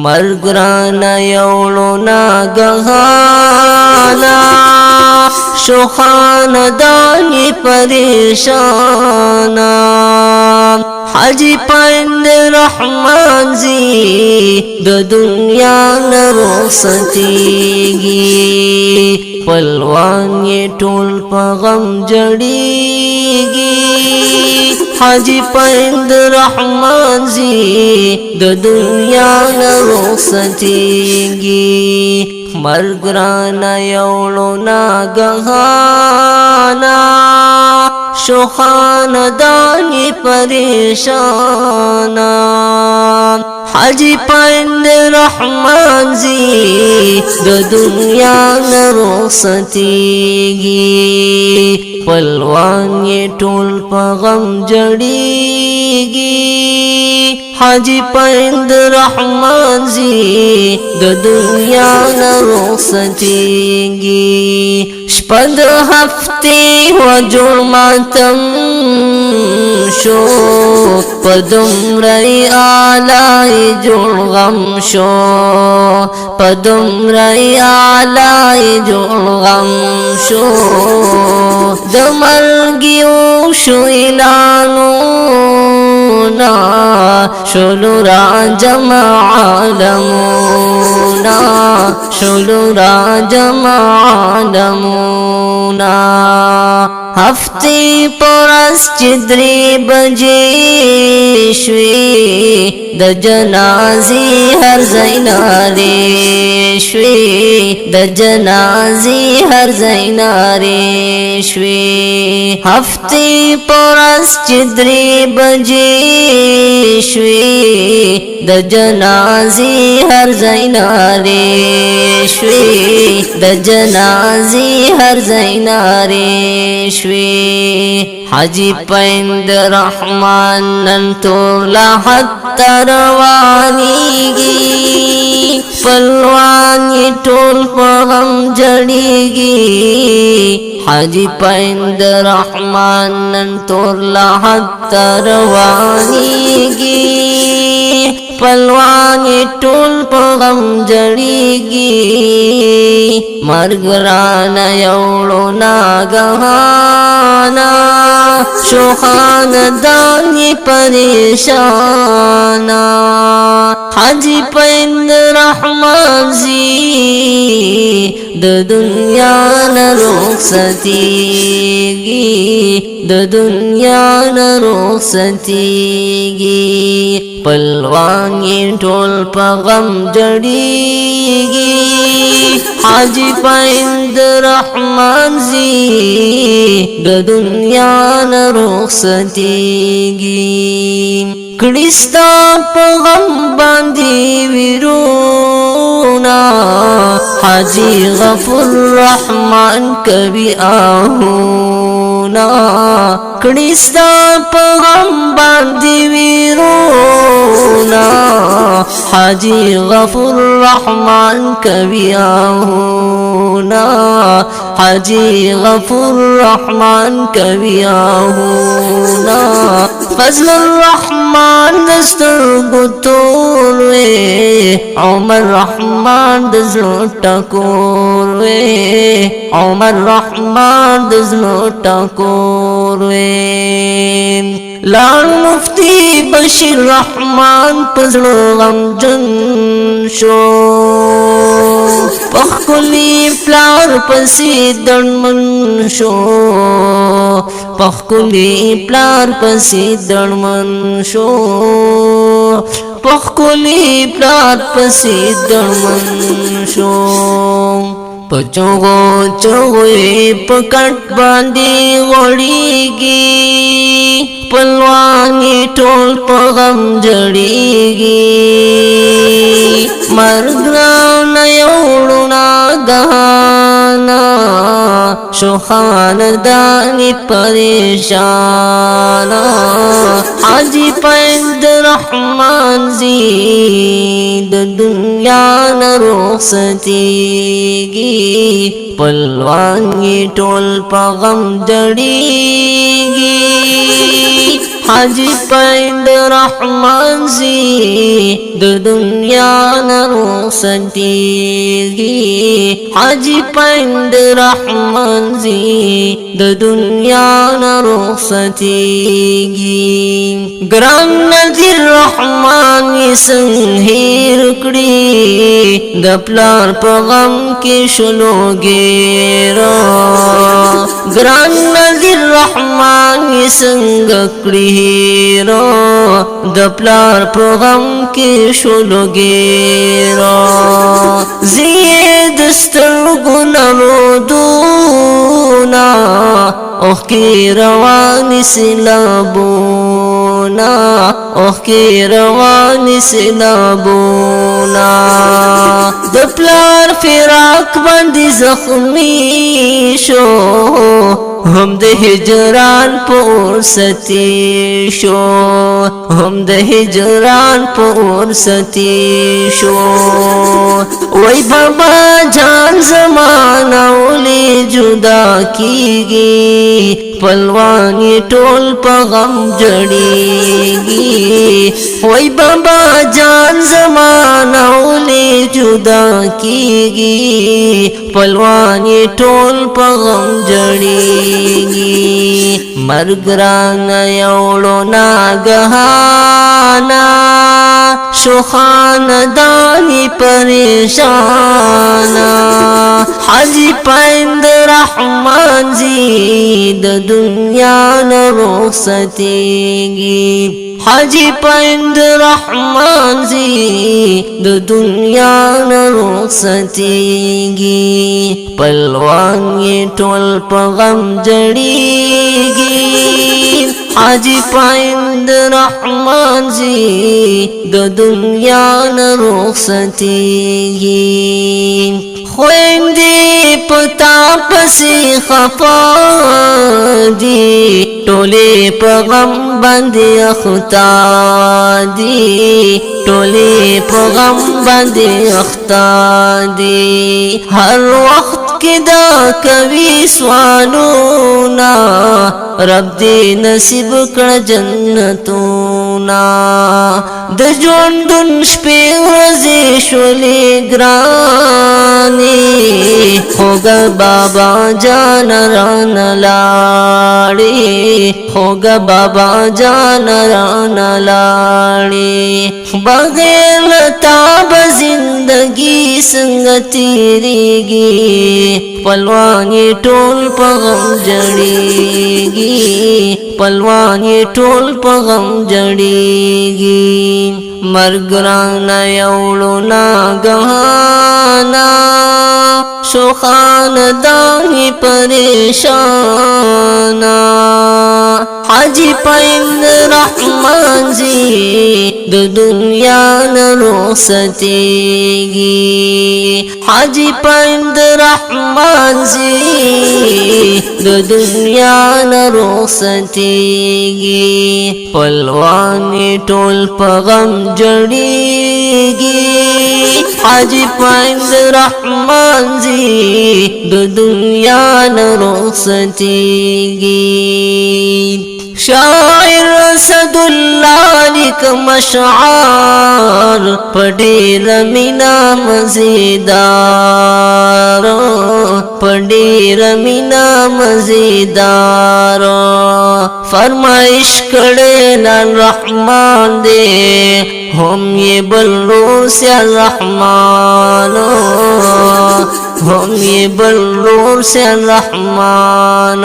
مرگرانا یوڑو ناگہانا شو خاندانی پریشانا حاجی پند رحمان زی د دنیا نرخصتیگی پلوان یہ ټول په غم جڑیگی حاجی پند رحمان زی د دنیا نرخصتیگی مرگرانا یوڑو ناگہانا شو خاندانی پریشانا حاجی پند رحمان زی د دنیا نرخصتیگی پلوان یہ ټول په غم جڑیگی حاجی پند رحمان زی د دنیا نرخصتیگی شپد هفته و جوړ ماتم شو پدم رئی آلائی جوړ غم شو پدم رئی آلائی جوړ غم شو د مرګیو شو اعلانونا شلو را جمع عالمونا شلو را جمع عالمونا ہفتے پرس چدری بجے شوی د جنازی ہر زینارے شوی د جنازی ہر زینارے شوی ہفتے پرس چدری بجے شوی د جنازی ہر زینارے شوی د جنازی ہر زینارے حاجی پند رحمان ننتو لحت روانیگی پلوانی ټول په غم جڑیگی حاجی پند رحمان ننتو لحت روانیگی پلوانی ټول په غم جڑیگی مرگرانا یوڑو ناگہانا شو خاندانی پریشانا حاجی پند رحمان زی د دنیا نرخصتیگی د دنیا نرخصتیگی پلوان یہ ټول په غم جڑیگی حاجی پند رحمان زی د دنیا نرخصتیگی کڑستا په غم باندې ویرونا حاجی غفور رحمان کبھی آہونا کڑستا په غم باندې ویرونا حاجی غفور رحمان کبھی آہونا حاجی غفور رحمان کبھی آہونا فضل الرحمن دستر گتول وے عمر رحمان دزلو ٹکور وے عمر رحمان دزلو ٹکور وے لال مفتی بشیر رحمان پزلو غمجن شو پخکلی پلار پسی دنمن شو پخکلی پلار پسی دنمن شو پخکلی پلار پسی دنمن شو پچوغو چوغوی پکٹ باندی غوڑیگی پلوانی ټول په غم جڑیگی مرگرانا یوڑو ناگہانا شو خاندانی پریشانا حاجی پند رحمان زی د دنیا نرخصتیگی پلوان یہ ټول په غم جڑیگی حاجی پیند رحمان زی د دنیا نرخصتیږي حاجی پیند رحمان زی د دنیا نرخصتیږي ګران نذیر رحمان سنهیر کړي د پلار په غم کې شلو ګیرا ګران نذیر رحمان څنګه کړي را د پلار په غم کې شلو ګیرا زید سترګو نرودونا اوخ کی روان سیلابونا اوخ کی روان سیلابونا د پلار فراق باندې زخمی شو هم د هجران پور ستی شو هم د هجران پور ستی شو وای بابا جان زمانہ ولی جدا کیږي پلوانی ټول په غم جړیږي وای بابا جان زمانہ ولی جدا کیږي پلوانی ټول په غم جړیږي مرګ رانه یوړو ناګهانا شو خاندانی پریشانا حاجی پیند رحمان زی د دنیا نرخصتیږي حاجی پیند رحمان زی د دنیا نرخصتیږي پلوان یې ټول په غم جړیږي حاجی پیند رحمان زی د دنیا نرخصتیږي خويندې پتا پسې خفا دي ټولې په غم باندې اختا دي ټولې په غم باندې اختا دي هر وخت کې دا کوي سوالونه رب دې نصیب کړ جنتونه د ژوندون شپې ورځې شولې ګرانې خوږه بابا جان ران لاړې خوږه بابا جان ران لاړې بغیر تا به زندگی څنګه تیریږي پلوان یې ټول په غم جړیږي پلوان یې ټول په غم جړیږي مرګ رانه یوړو ناګهانا شو خاندانی پریشانا حاجی پیند رحمان زی د دنیا نرخصتیږي حاجی پیند رحمان زی د دنیا نرخصتیږي پلوان ټول په غم جړیږي حاجی پیند رحمان زی د دنیا نرخصتیږي شاعر اسد الله لیک مشعار پډیر مینا مزیدار پډیر مینا مزیدار فرمائش کړه نن رحمان دې هم یې بلو سے الرحمن هم یې بلو سے الرحمن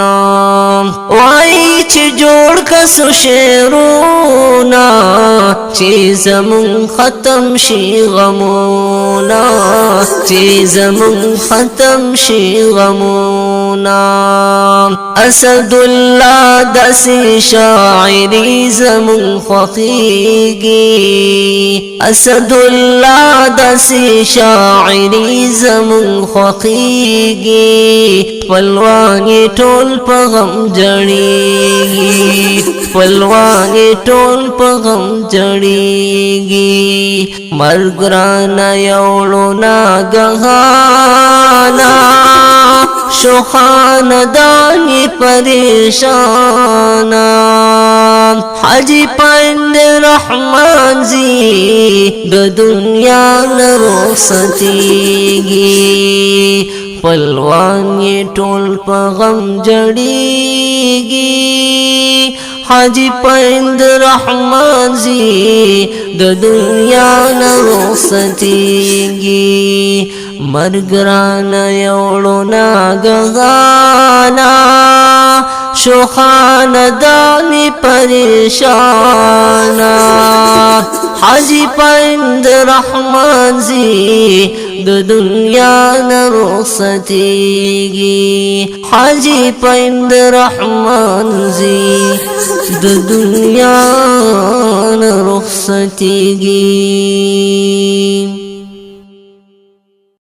وای چې جوړ کسو شعرونه چې زمون ختم شي غمونه چې زمون ختم شي غمونه اسد الله داسې شاعري زمون خوښيږي اسد الله داسې شاعري زمون خوښيږي پلوان ټول په غم جړیږي پلوان ټول په غم جړیږي مرګ رانه یوړو ناګهانا شو خاندانی پریشانا حاجی پند رحمان زی د دنیا نرخصتیگی خپلوان یې ټول په غم جړیږي حاجی پند رحمان زی د دنیا نه رخصتیږي مرګ رانه یوړو ناګهانا شو خاندانی پریشانا حاجی پند رحمان زی د دنیا نه رخصتیږي حاجی پند رحمان زی د دنیا نه رخصتیږي